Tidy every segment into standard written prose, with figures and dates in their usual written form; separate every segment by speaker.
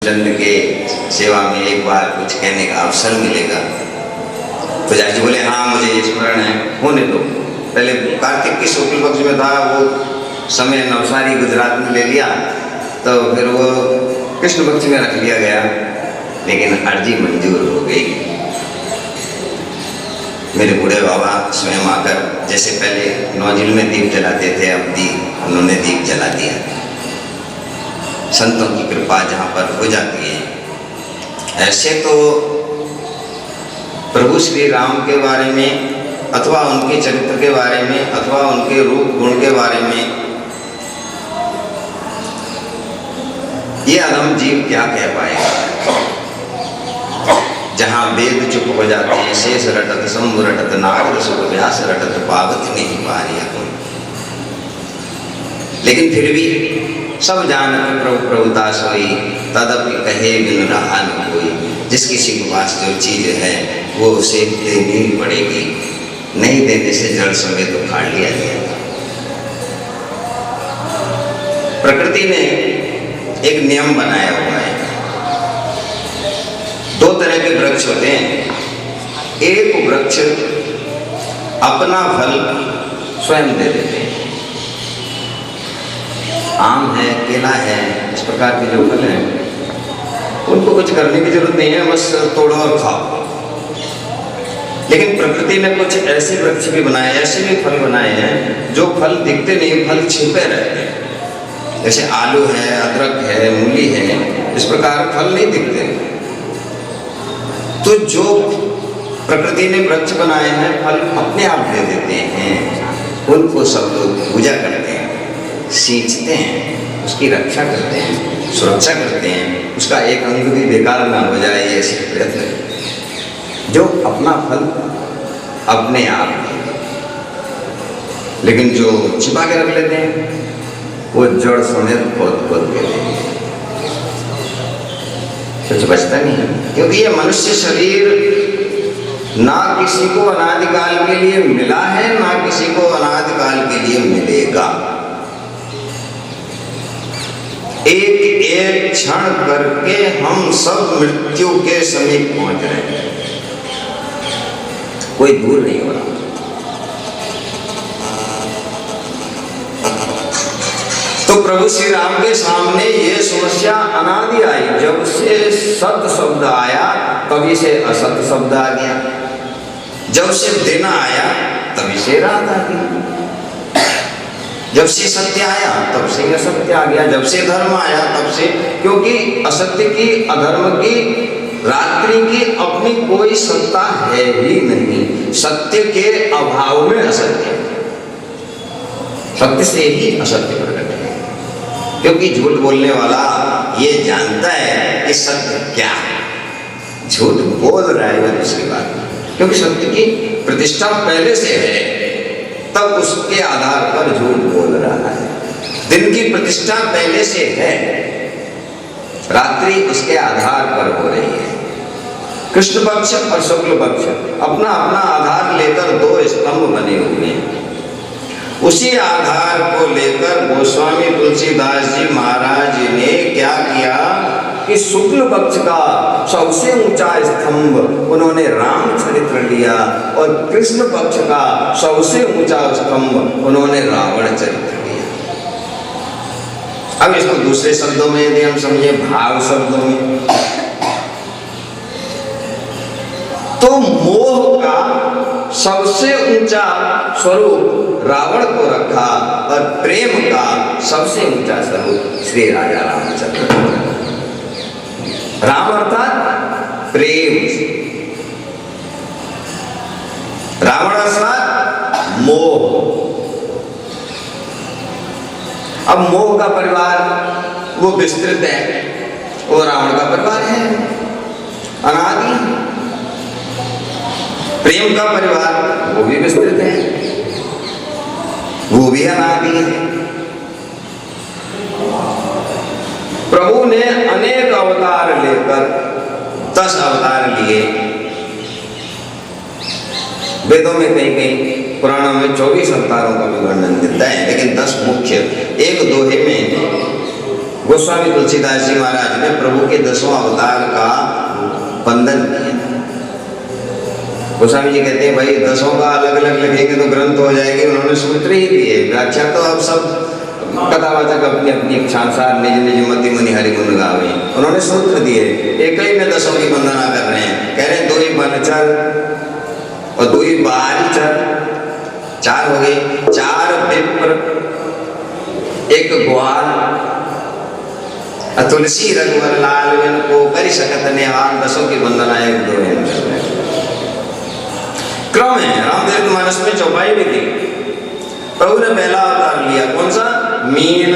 Speaker 1: चंद के सेवा में एक बार कुछ कहने का अवसर मिलेगा। पुजारी जी बोले हाँ मुझे स्मरण है, होने दो। पहले कार्तिक की शुक्ल पक्ष में था, वो समय नवसारी गुजरात में ले लिया, तो फिर वो कृष्ण पक्ष में रख लिया गया, लेकिन अर्जी मंजूर हो गई। मेरे बूढ़े बाबा स्वयं आकर, जैसे पहले नौजिल में दीप जलाते थे, अब उन्होंने दीप जला दिया। संतों की कृपा जहाँ पर हो जाती है। ऐसे तो प्रभु श्री राम के बारे में अथवा उनके चरित्र के बारे में अथवा उनके रूप गुण के बारे में ये अधम जीव क्या कह पाएगा। जहाँ वेद चुप हो जाते हैं, शेष रटत शंभु रटत नारद सुख व्यास रटत पावत नहीं पारिया। लेकिन फिर भी सब जानत प्रभु प्रभुता सोई, तदपि कहे बिन रहा न कोई। जिस किसी के पास जो चीज है वो उसे देनी पड़ेगी, नहीं देने से जड़ समेत उखाड़ लिया जाएगा। प्रकृति ने एक नियम बनाया हुआ है। दो तरह के वृक्ष होते हैं। एक वृक्ष अपना फल स्वयं दे देते हैं। आम है, केला है, इस प्रकार के जो फल हैं उनको कुछ करने की जरूरत नहीं है, बस तोड़ो और खाओ। लेकिन प्रकृति ने कुछ ऐसे वृक्ष भी बनाए, ऐसे भी फल बनाए हैं जो फल दिखते नहीं, फल छिपे रहते हैं। जैसे आलू है, अदरक है, मूली है, इस प्रकार फल नहीं दिखते। तो जो प्रकृति ने वृक्ष बनाए हैं फल अपने आप दे देते हैं। उनको सब लोग पूजा करते हैं, सींचते हैं, उसकी रक्षा करते हैं, सुरक्षा करते हैं, उसका एक अंग भी बेकार ना हो जाए, ये ऐसे प्रयत्न जो अपना फल अपने आप। लेकिन जो छिपा के रख लेते हैं वो जड़ समेत खोद खोद के देंगे, कुछ बचता नहीं है। क्योंकि ये मनुष्य शरीर ना किसी को अनादिकाल के लिए मिला है, ना किसी को अनादिकाल के लिए मिलेगा। एक एक क्षण करके हम सब मृत्यु के समीप पहुंच रहे हैं, कोई दूर नहीं हो रहा। तो प्रभु श्री राम के सामने ये समस्या अनादि आई। जब से सत शब्द आया तभी से असत शब्द आ गया, जब से दिन आया तभी से रात आ गई, जब से सत्य आया तब से असत्य आ गया, जब से धर्म आया तब से। क्योंकि असत्य की, अधर्म की, रात्रि की अपनी कोई सत्ता है ही नहीं। सत्य के अभाव में असत्य, सत्य से ही असत्य प्रकट है। क्योंकि झूठ बोलने वाला ये जानता है कि सत्य क्या है, झूठ बोल रहा है वो दूसरी बात। क्योंकि सत्य की प्रतिष्ठा पहले से है, तब उसके आधार पर झूठ बोल रहा है। दिन की प्रतिष्ठा पहले से है, रात्रि उसके आधार पर हो रही है। कृष्ण पक्ष और शुक्ल पक्ष अपना अपना आधार लेकर दो स्तंभ बने हुए हैं। उसी आधार को लेकर गोस्वामी तुलसीदास जी महाराज ने क्या किया कि शुक्ल पक्ष का सबसे ऊंचा स्तंभ उन्होंने रामचरित्र लिया और कृष्ण पक्ष का सबसे ऊंचा स्तंभ उन्होंने रावण चरित्र लिया। अब इसको दूसरे शब्दों में यदि हम समझे, भाव शब्दों में, तो मोह का सबसे ऊंचा स्वरूप रावण को रखा और प्रेम का सबसे ऊंचा स्वरूप श्री राजा रामचंद्र को रखा। राम अर्थात प्रेम, रावण अर्थात मोह। अब मोह का परिवार वो विस्तृत है, वो रावण का परिवार है अनादि। प्रेम का परिवार वो भी विस्तृत है, वो भी अनादि है। प्रभु ने अनेक अवतार लेकर 10 अवतार लिए। वेदों में कहीं कहीं, पुराणों में 24 अवतारों का भी वर्णन मिलता है, लेकिन 10 मुख्य। एक दोहे में गोस्वामी तुलसीदास जी महाराज ने प्रभु के 10वां अवतार का बंधन किया। गोस्वामी जी कहते हैं भाई 10 का अलग अलग लिखेंगे तो ग्रंथ हो जाएगी। उन्होंने सूत्र ही दिए, व्याख्या तो अब सब कथावाचक अपनी अपनी इच्छानुसार निज निज मति मुनि हरि गुण गावे। उन्होंने सूत्र दिए, एक ही में 10 की वंदना कर रहे हैं। कह रहे हैं 2 बनचर और 2 बालचर, 4 हो गए, 4 विप्र, 1 ग्वाल, तुलसी रघुवर लाल को करी सकत निहाल। 10 की वंदना 1 2 क्रम है। रामचरित मानस में चौपाई भी थी। प्रभु ने पहला अवतार लिया, कौन सा? मीन।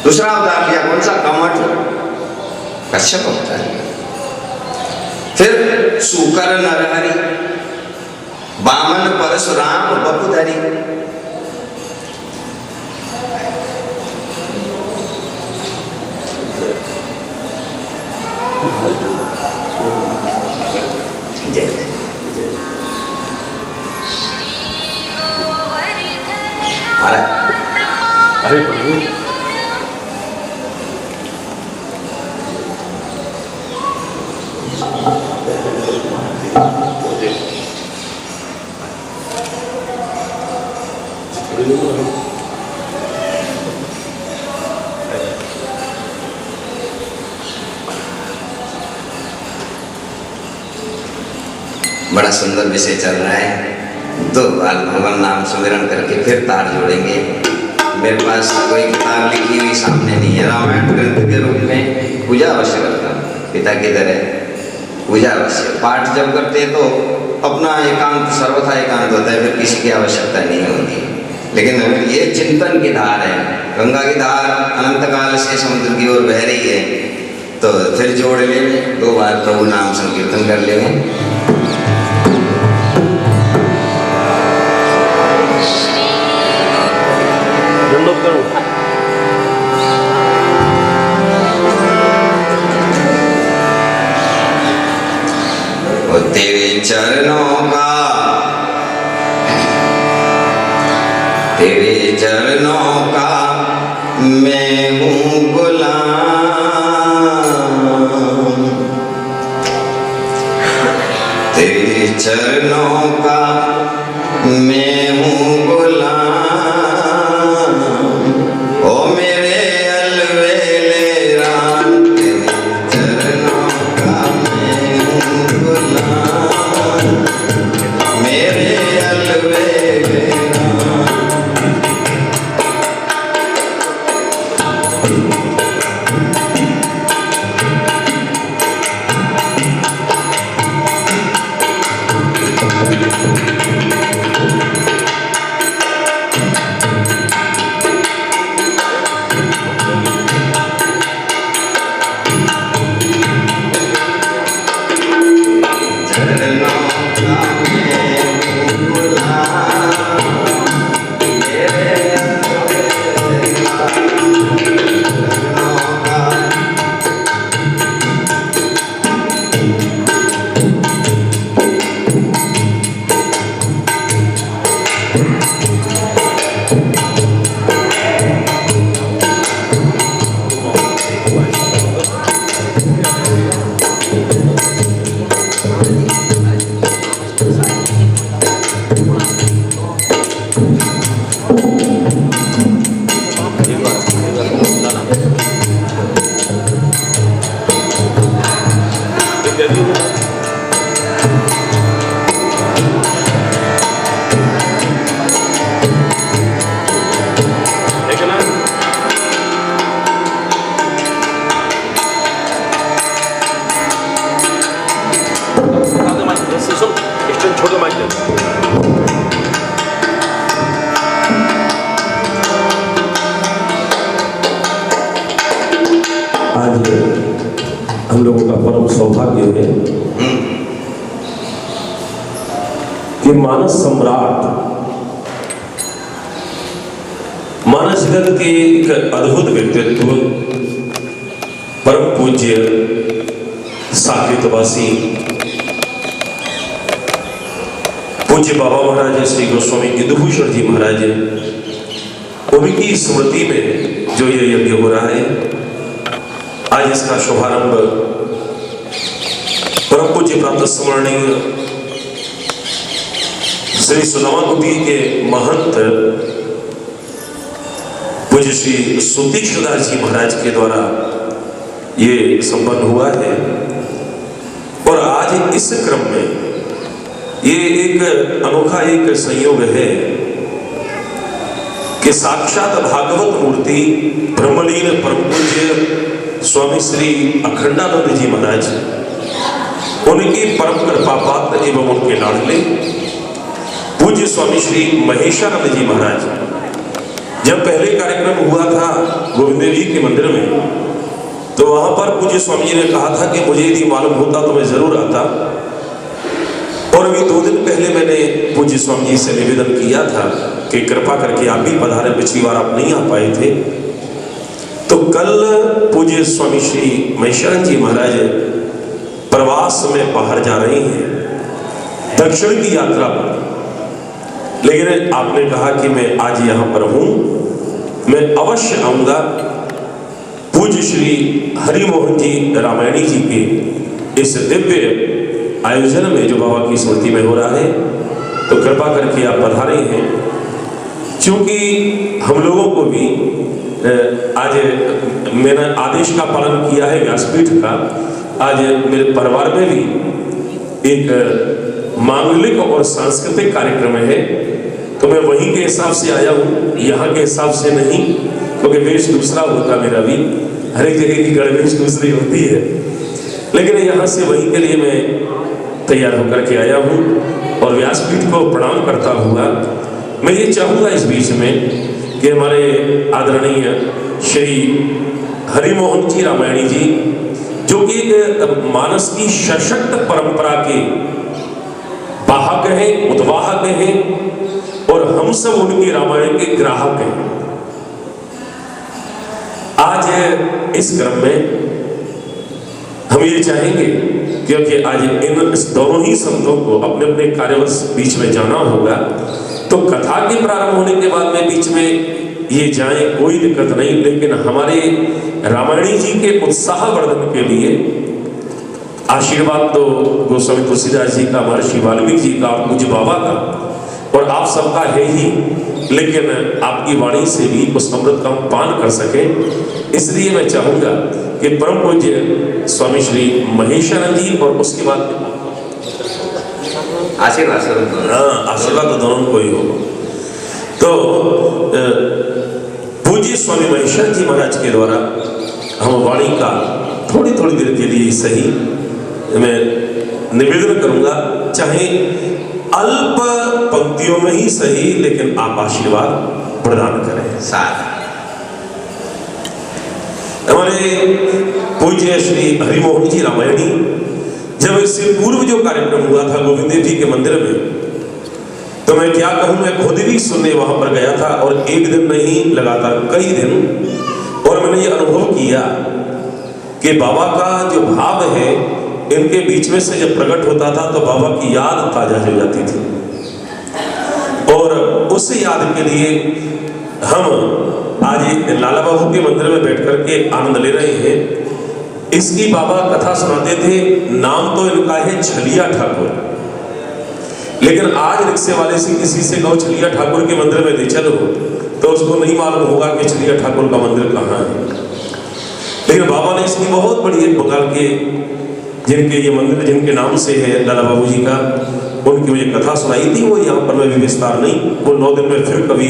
Speaker 1: दूसरा अवतार लिया, कौन सा? कमठ, कश्यप अवतार लिया। फिर सूकर नरहरि, वामन परशुराम बपुधरी। अरे प्रभु, बड़ा सुंदर विषय चल रहा है। 2 बार भगवान नाम सुमिरन करके फिर तार जोड़ेंगे। मेरे पास कोई किताब लिखी हुई सामने नहीं है। रामायण ग्रंथ के रूप में पूजा अवश्य करता हूँ, पिता की तरह पूजा अवश्य। पाठ जब करते हैं तो अपना एकांत, सर्वथा एकांत होता है, फिर किसी की आवश्यकता नहीं होती। लेकिन ये चिंतन की धार है, गंगा की धार अनंत काल से समुद्र की ओर बह रही है, तो फिर जोड़ ले 2 बार प्रभु नाम संकीर्तन कर ले। तेरे चरणों का मैं हूँ गुलाम, तेरे चरणों का मैं हूँ गुलाम। ओ मेरे अलवेले राम, तेरे चरणों का मैं हूँ गुलाम, मेरे अलवेले
Speaker 2: हम लोगों का परम सौभाग्य है कि मानस सम्राट, मानस जगत के एक अद्भुत व्यक्तित्व, परम पूज्य साकेतवासी पूज्य बाबा महाराज श्री गोस्वामी यदुभूषण जी महाराज, उनकी स्मृति में जो ये यज्ञ हो रहा है, आज इसका शुभारंभ परम पूज्य प्रातः स्मरणीय श्री सुदामा कुटी के महंत पूज्य श्री सुतीक्षदास जी महाराज के द्वारा ये संपन्न हुआ है। और आज इस क्रम में ये एक अनोखा एक संयोग है कि साक्षात भागवत मूर्ति ब्रह्मलीन परम पूज्य स्वामी श्री अखंडानंद जी महाराज, उनकी परम कृपा पात्र एवं उनके लाडले पूज्य स्वामी श्री महेशानंद जी महाराज, जब पहले कार्यक्रम हुआ था गोविंद जी के मंदिर में, तो वहां पर पूज्य स्वामी जी ने कहा था कि मुझे यदि मालूम होता तो मैं जरूर आता। और अभी 2 दिन पहले मैंने पूज्य स्वामी जी से निवेदन किया था कि कृपा करके आप भी पधारे, पिछली बार आप नहीं आ पाए थे। तो कल पूज्य स्वामी श्री महेशानंद जी महाराज प्रवास में बाहर जा रहे हैं दक्षिण की यात्रा पर, लेकिन आपने कहा कि मैं आज यहाँ पर हूँ, मैं अवश्य आऊँगा। पूज्य श्री हरिमोहन जी रामायणी जी के इस दिव्य आयोजन में जो बाबा की स्मृति में हो रहा है, तो कृपा करके आप पधारे हैं। क्योंकि हम लोगों को भी आज मैंने आदेश का पालन किया है व्यासपीठ का, आज मेरे परिवार में भी एक मांगलिक और सांस्कृतिक कार्यक्रम है, तो मैं वहीं के हिसाब से आया हूँ, यहाँ के हिसाब से नहीं, क्योंकि वेश दूसरा होता मेरा भी, हर एक जगह की गणवेश दूसरी होती है, लेकिन यहाँ से वहीं के लिए मैं तैयार होकर के आया हूँ। और व्यासपीठ को प्रणाम करता हुआ मैं ये चाहूँगा इस बीच में कि हमारे आदरणीय श्री हरिमोहन जी रामायणी जी, जो कि एक मानस की सशक्त परंपरा के वाहक हैं, उद्वाहक हैं, और हम सब उनकी रामायण के ग्राहक हैं। आज इस क्रम में हम ये चाहेंगे, क्योंकि आज इन दोनों ही संतों को अपने अपने कार्यवश बीच में जाना होगा, तो कथा के प्रारंभ होने के बाद में बीच में ये जाए कोई दिक्कत नहीं, लेकिन हमारे रामायणी जी के उत्साह वर्धन के लिए आशीर्वाद तो गोस्वामी तुलसीदास जी का, महर्षि वाल्मीकि जी का, पूज्य बाबा का और आप सबका है ही, लेकिन आपकी वाणी से भी उस अमृत का हम पान कर सके। इसलिए मैं चाहूँगा कि परम पूज्य स्वामी श्री महेशानंद जी और उसके बाद आशीर्वाद तो दोनों को ही हो। तो पूज्य स्वामी महेशानंद जी महाराज के द्वारा हम वाणी का थोड़ी थोड़ी देर के लिए सही मैं निवेदन करूंगा, चाहे अल्प पंक्तियों में ही सही, लेकिन आप आशीर्वाद प्रदान करें। साथ हमारे पूज्य श्री हरिमोहन जी रामायणी, जब इससे पूर्व जो कार्यक्रम हुआ था गोविंद जी के मंदिर में, तो मैं क्या कहूँ, मैं खुद भी सुनने वहां पर गया था, और एक दिन नहीं लगातार कई दिन, और मैंने ये अनुभव किया कि बाबा का जो भाव है इनके बीच में से जब प्रकट होता था तो बाबा की याद ताजा हो जाती थी, और उस याद के लिए हम आज लाला बाबू के मंदिर में बैठ करके आनंद ले रहे हैं। इसकी बाबा कथा सुनाते थे, नाम तो इनका है छलिया ठाकुर, लेकिन आज रिक्शे वाले से किसी से कहो छलिया ठाकुर के मंदिर में ले चलो, तो उसको नहीं मालूम होगा कि छलिया ठाकुर का मंदिर कहाँ है। लेकिन बाबा ने इसकी बहुत बड़ी एक बंगाल के जिनके ये मंदिर जिनके नाम से है लाला बाबू जी का, उनकी मुझे कथा सुनाई थी। वो यहाँ पर मैं भी विस्तार नहीं, वो 9 दिन में फिर कभी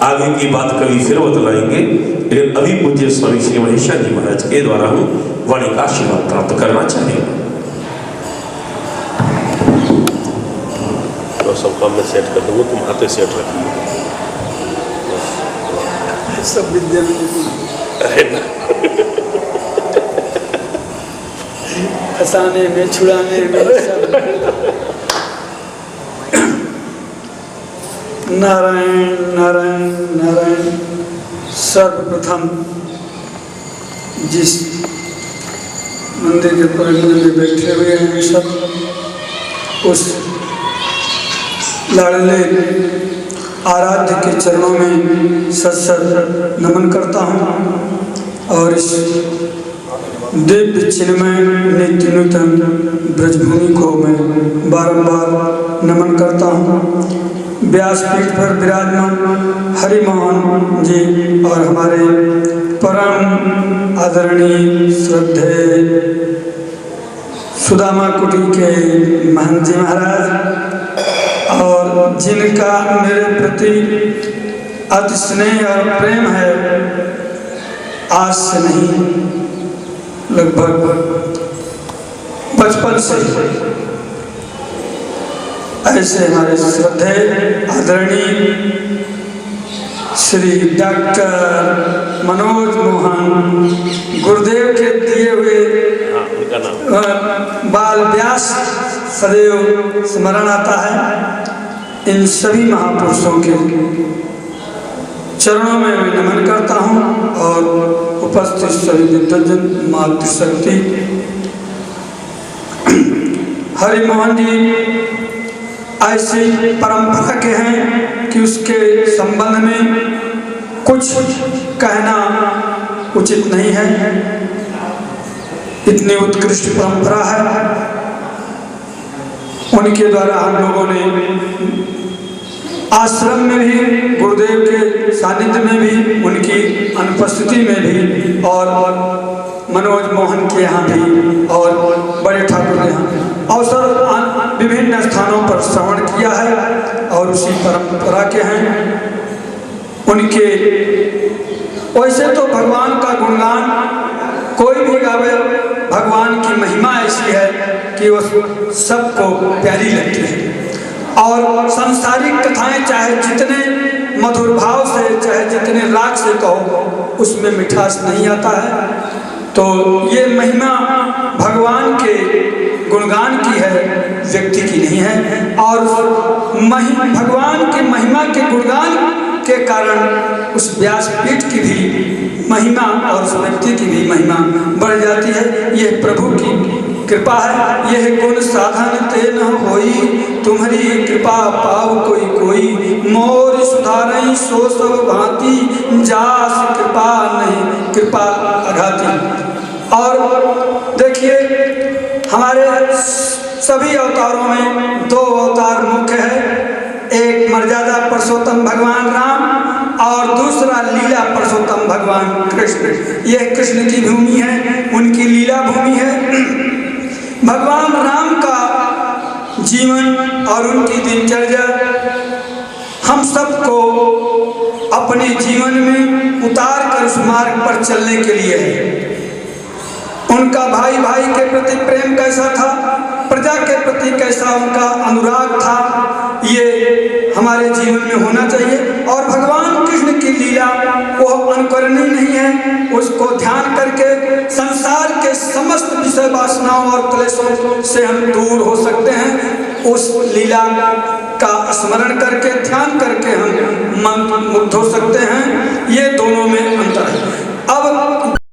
Speaker 2: आगे की बात कभी फिर बतलाएंगे, लेकिन अभी पूज्य स्वामी श्री महेशानंद जी महाराज के द्वारा हम वाणी का आशीर्वाद प्राप्त करना चाहेंगे। तो सब काम में सेट कर दूंगा, तुम हाथे सेट रखिए
Speaker 3: सब विद्या में फंसाने में, छुड़ाने में सब। नारायण नारायण नारायण। सर्वप्रथम जिस मंदिर के प्रांगण में बैठे हुए हैं सब, उस लाडले आराध्य के चरणों में सत नमन करता हूँ और इस दिव्य चिन्मय नित्य नूतन ब्रजभूमि को मैं बारंबार नमन करता हूँ। व्यासपीठ पर विराजमान हरिमोहन जी और हमारे परम आदरणीय श्रद्धेय सुदामा कुटी के महंत जी महाराज और जिनका मेरे प्रति अति स्नेह और प्रेम है, आज से नहीं लगभग बचपन से ऐसे हमारे श्रद्धेय आदरणीय श्री डॉक्टर मनोज मोहन गुरुदेव के दिए हुए बाल व्यास सदैव स्मरण आता है। इन सभी महापुरुषों के चरणों में मैं नमन करता हूँ और उपस्थित सभी विद्वजन मातृशक्ति हरिमोहन जी ऐसी परंपरा के हैं कि उसके संबंध में कुछ कहना उचित नहीं है। इतनी उत्कृष्ट परंपरा है। उनके द्वारा हम लोगों ने आश्रम में भी, गुरुदेव के सानिध्य में भी, उनकी अनुपस्थिति में भी और मनोज मोहन के यहाँ भी और बड़े ठाकुर के यहाँ अवसर विभिन्न स्थानों पर श्रवण किया है और उसी परंपरा के हैं। उनके वैसे तो भगवान का गुणगान कोई भी गावे, भगवान की महिमा ऐसी है कि वो सबको प्यारी लगती है और सांसारिक कथाएं चाहे जितने मधुर भाव से, चाहे जितने राग से कहो, उसमें मिठास नहीं आता है। तो ये महिमा भगवान के गुणगान की है, व्यक्ति की नहीं है। और भगवान की महिमा के गुणगान के कारण उस व्यासपीठ की भी महिमा और उस व्यक्ति की भी महिमा बढ़ जाती है। यह प्रभु की कृपा है। यह गुण साधन ते न होई, तुम्हारी कृपा पाव कोई कोई, मोर सुधारई सो सब भांति, जास कृपा नहीं कृपा अघाती। और देखिए हमारे सभी अवतारों में दो अवतार मुख्य है, एक मर्यादा पुरुषोत्तम भगवान राम और दूसरा लीला पुरुषोत्तम भगवान कृष्ण। यह कृष्ण की भूमि है, उनकी लीला भूमि है। भगवान राम का जीवन और उनकी दिनचर्या हम सबको अपने जीवन में उतार कर उस मार्ग पर चलने के लिए है। उनका भाई भाई के प्रति प्रेम कैसा था, प्रजा के प्रति कैसा उनका अनुराग था, ये हमारे जीवन में होना चाहिए। और भगवान कृष्ण की लीला वो अनुकरणीय नहीं है, उसको ध्यान करके संसार के समस्त विषय वासनाओं और क्लेशों से हम दूर हो सकते हैं। उस लीला का स्मरण करके, ध्यान करके हम मन मुग्ध हो सकते हैं। ये दोनों में अंतर है। अब